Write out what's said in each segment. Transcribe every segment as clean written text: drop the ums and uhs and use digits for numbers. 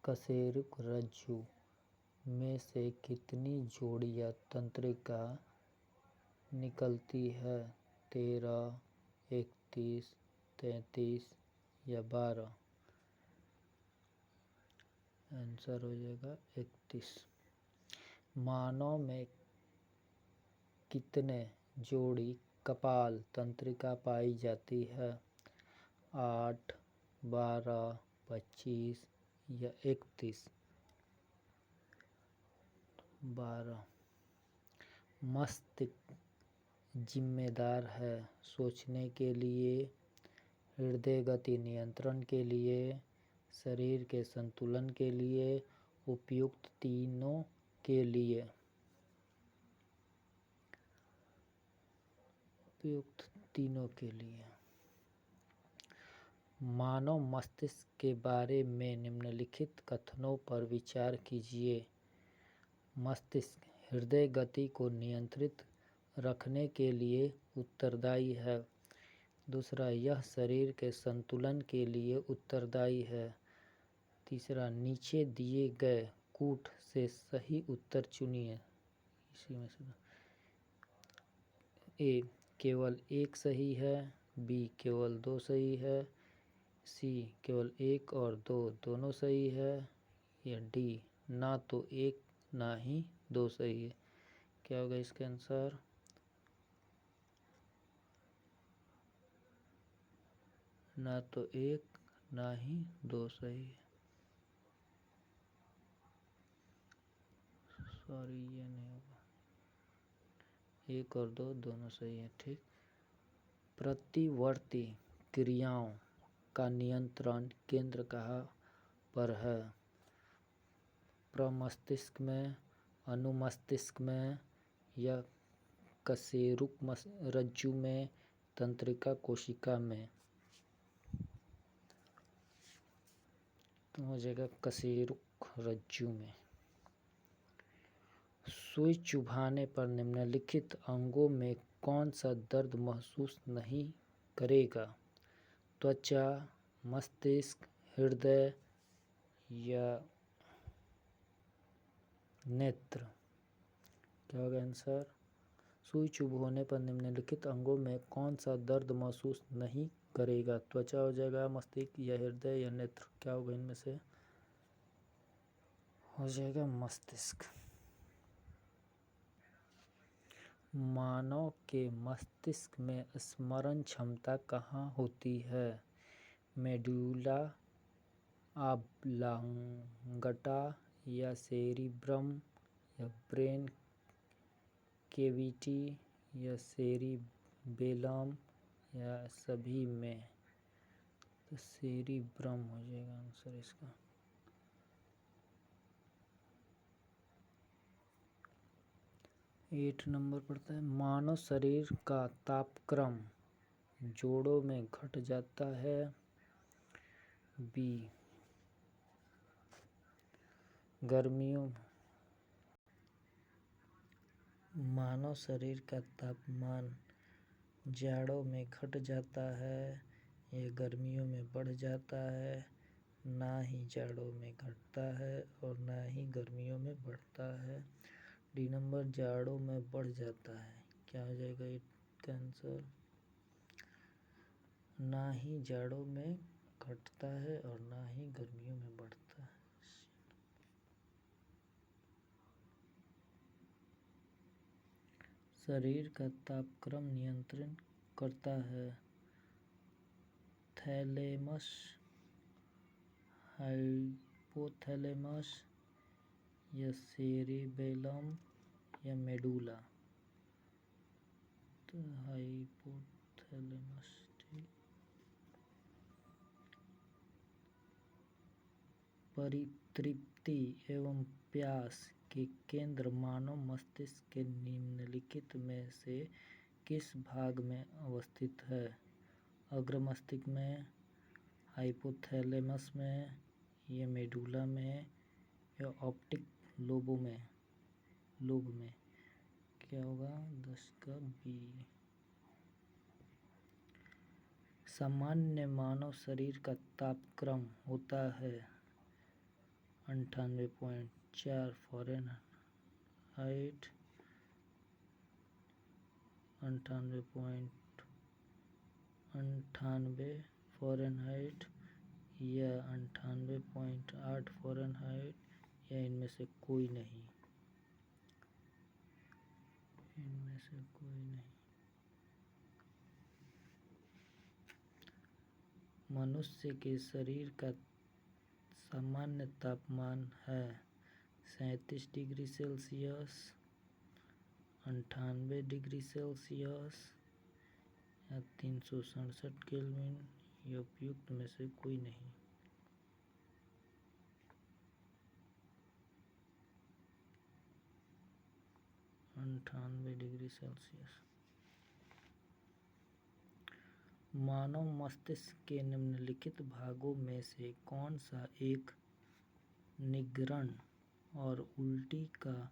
कशेरुक रज्जु में से कितनी जोड़ियां तंत्रिका निकलती है? 13, 31, 33 या 12? आंसर हो जाएगा 31। मानव में कितने जोड़ी कपाल तंत्रिका पाई जाती है? 8, 12, 25 या 31? 12। मस्तिष्क जिम्मेदार है सोचने के लिए, हृदय गति नियंत्रण के लिए, शरीर के संतुलन के लिए, उपयुक्त तीनों के लिए? उपयुक्त तीनों के लिए। मानव मस्तिष्क के बारे में निम्नलिखित कथनों पर विचार कीजिए। मस्तिष्क हृदय गति को नियंत्रित रखने के लिए उत्तरदायी है। दूसरा, यह शरीर के संतुलन के लिए उत्तरदायी है। तीसरा, नीचे दिए गए कूट से सही उत्तर चुनिए। इसी में से ए केवल एक सही है, बी केवल 2 सही है, सी केवल 1 और 2 दोनों सही है, या डी ना तो 1 ना ही 2 सही है। क्या होगा इसका आंसर? ना तो 1 ना ही 2 सही है। सॉरी, ये नहीं होगा। 1 और 2 दोनों सही है। ठीक। प्रतिवर्ती क्रियाओं का नियंत्रण केंद्र कहाँ पर है? प्रमस्तिष्क में, अनुमस्तिष्क में, या कशेरुक रज्जु में, तंत्रिका कोशिका में? तो हो जाएगा कशेरुक रज्जु में। सुई चुभाने पर निम्नलिखित अंगों में कौन सा दर्द महसूस नहीं करेगा? त्वचा, मस्तिष्क, हृदय या नेत्र? क्या होगा आंसर? सुई चुभ होने पर निम्नलिखित अंगों में कौन सा दर्द महसूस नहीं करेगा? त्वचा हो जाएगा, मस्तिष्क या हृदय या नेत्र? क्या होगा इनमें से? हो जाएगा मस्तिष्क। मानव के मस्तिष्क में स्मरण क्षमता कहाँ होती है? मेडुला ऑब्लांगटा या सेरिब्रम या ब्रेन केविटी या सेरिबेलम या सभी में? तो सेरिब्रम हो जाएगा आंसर इसका। एट नंबर पड़ता है। मानव शरीर का तापक्रम जोड़ों में घट जाता है। बी गर्मियों। मानव शरीर का तापमान जाड़ों में घट जाता है या गर्मियों में बढ़ जाता है। ना ही जाड़ों में घटता है और ना ही गर्मियों में बढ़ता है। डी नंबर जाड़ों में बढ़ जाता है। क्या हो जाएगा इसका आंसर? ना ही जाड़ों में घटता है और ना ही गर्मियों में बढ़ता है। शरीर का तापक्रम नियंत्रण करता है थैलेमस, हाइपोथैलेमस या सेरिबेलम या मेडुला? तो हाइपोथैलेमस। ठीक। परितृप्ति एवं प्यास के केंद्र मानव मस्तिष्क के निम्नलिखित में से किस भाग में अवस्थित है? अग्र मस्तिष्क में, हाइपोथैलेमस में, या मेडुला में, या ऑप्टिक लोब में? क्या होगा 10 का बी। सामान्य मानव शरीर का तापक्रम होता है 98.4 फ़ारेनहाइट, 98.98 फ़ारेनहाइट या 98.8 फ़ारेनहाइट या इनमें से कोई नहीं। मनुष्य के शरीर का सामान्य तापमान है 37 डिग्री सेल्सियस, 98 डिग्री सेल्सियस या 367 केल्विन, या उपयुक्त में से कोई नहीं। Degree Celsius. मानव मस्तिष्क के निम्नलिखित भागों में से कौन सा एक निगरण और उल्टी का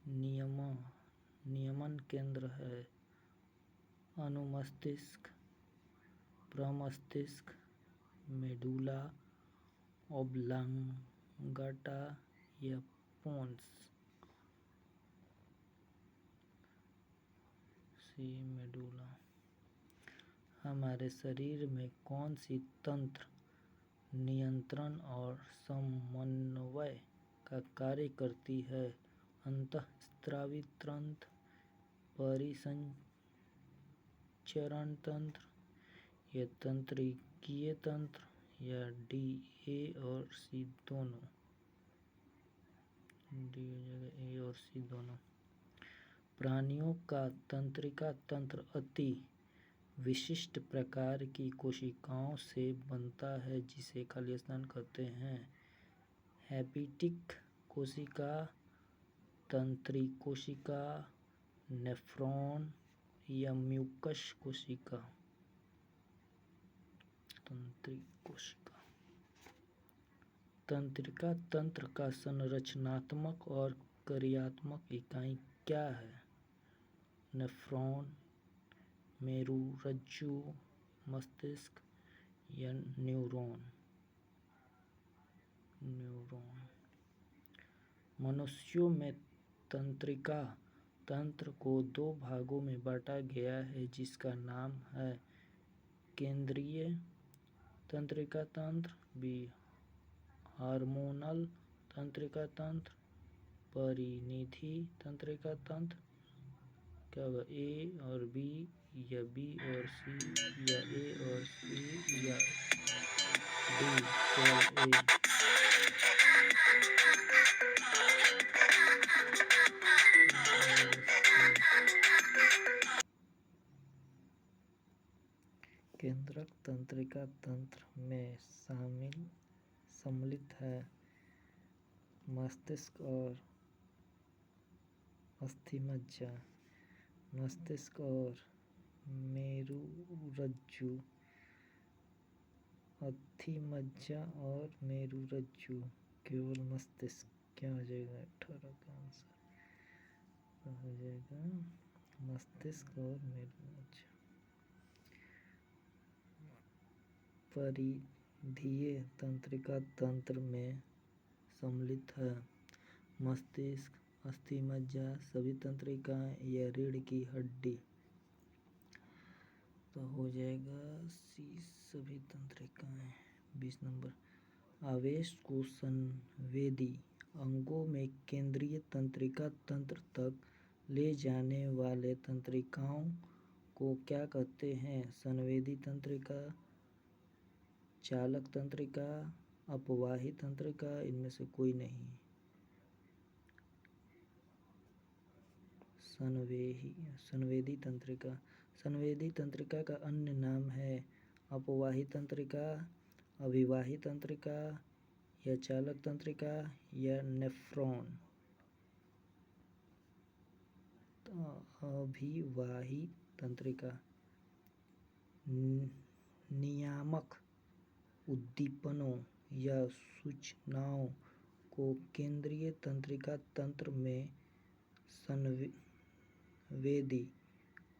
नियमन केंद्र है? अनुमस्तिष्क, प्रमस्तिष्क, मेडुला ऑब्लांगाटा या पोन्स? सी मेडुला। हमारे शरीर में कौन सी तंत्र नियंत्रण और समन्वय का कार्य करती है? अंतःस्रावी तंत्र, परिसंचरण तंत्र या तंत्रिकीय तंत्र, या डी, ए और सी दोनों? डी ए और सी दोनों। प्राणियों का तंत्रिका तंत्र अति विशिष्ट प्रकार की कोशिकाओं से बनता है जिसे खाली स्नान कहते हैं। हेपेटिक कोशिका, तंत्री कोशिका, नेफ्रॉन या म्यूकस कोशिका? तंत्री कोशिका। तंत्रिका तंत्र का संरचनात्मक और कार्यात्मक इकाई क्या है? नेफ्रॉन, मेरुरज्जु, मस्तिष्क या न्यूरॉन? मनुष्यों में तंत्रिका तंत्र को दो भागों में बांटा गया है जिसका नाम है केंद्रीय तंत्रिका तंत्र, बी हार्मोनल तंत्रिका तंत्र, परिनिधि तंत्रिका तंत्र। क्या वह ए और बी, या बी और सी, या ए और सी, या डी केवल ए? केंद्रक तंत्रिका तंत्र में सम्मिलित है मस्तिष्क और अस्थिमज्जा, मस्तिष्क और मेरुरज्जु, अस्थिमज्जा और मेरुरज्जु, केवल मस्तिष्क। क्या हो जाएगा 18 का आंसर? हो जाएगा मस्तिष्क और मेरुरज्जु। परिधीय तंत्रिका तंत्र में सम्मिलित है मस्तिष्क, अस्थिमज्जा, सभी तंत्रिकाएं या रीढ़ की हड्डी। तो हो जाएगा सी सभी तंत्रिकाएं। 20 नंबर। आवेश को संवेदी अंगों में केंद्रीय तंत्रिका तंत्र तक ले जाने वाले तंत्रिकाओं को क्या कहते हैं? संवेदी तंत्रिका, चालक तंत्रिका, अपवाही तंत्रिका, इनमें से कोई नहीं। संवेदी तंत्रिका। संवेदी तंत्रिका का अन्य नाम है अपवाही तंत्रिका, अभिवाही तंत्रिका या चालक तंत्रिका या नेफ्रॉन। अभिवाही तंत्रिका नियामक उद्दीपनों या सूचनाओं को केंद्रीय तंत्रिका तंत्र में संवेदी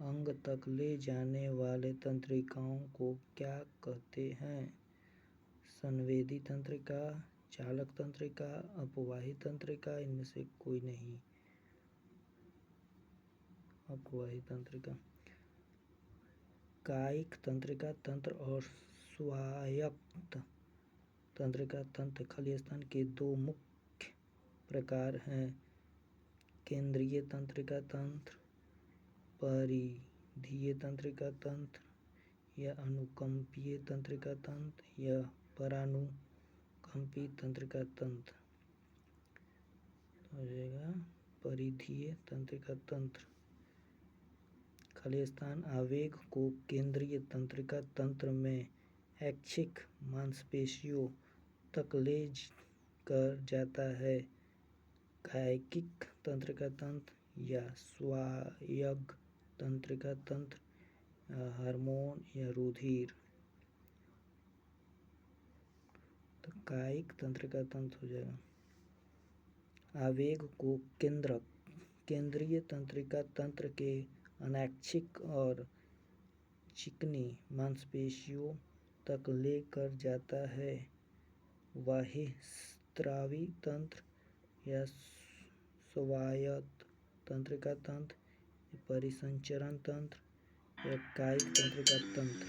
अंग तक ले जाने वाले तंत्रिकाओं को क्या कहते हैं? संवेदी तंत्रिका, चालक तंत्रिका, अपवाही तंत्रिका, इनमें से कोई नहीं। अपवाही तंत्रिका। कायिक तंत्रिका तंत्र और स्वायत्त तंत्रिका तंत्र खली स्थान के दो मुख्य प्रकार हैं। केंद्रीय तंत्रिका तंत्र, परिधीय तंत्रिका तंत्र या अनुकंपीय तंत्रिका तंत्र या परानुकंपी तंत्रिका तंत्र। हो जाएगा परिधीय तंत्रिका तंत्र। खली स्थान आवेग को केंद्रीय तंत्रिका तंत्र में ऐच्छिक मांसपेशियों तक ले कर जाता है। कायिक तंत्रिका तंत्र या स्वायत्त तंत्रिका तंत्र हार्मोन या रुधिर। तो कायिक तंत्रिका तंत्र हो जाएगा। आवेग को केंद्रीय तंत्रिका तंत्र के अनैच्छिक और चिकनी मांसपेशियों तक ले कर जाता है। बहिःस्रावी तंत्र या स्वायत्त तंत्रिका तंत्र, परिसंचरण तंत्र या कायिक तंत्रिका तंत्र।